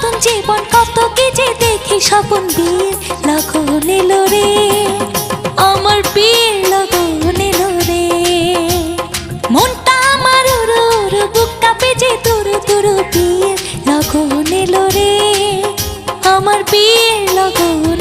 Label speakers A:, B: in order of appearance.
A: নতুন জীবন কত কি যে দেখি স্বপন বিয়ের লগন এলো রে, আমার বিয়ের লগন এলো রে। মনটা আমার উড়ু উড়ু, বুকটা পেজে তুরু তুরু, বিয়ের লগন এলো রে, আমার বিয়ের লগন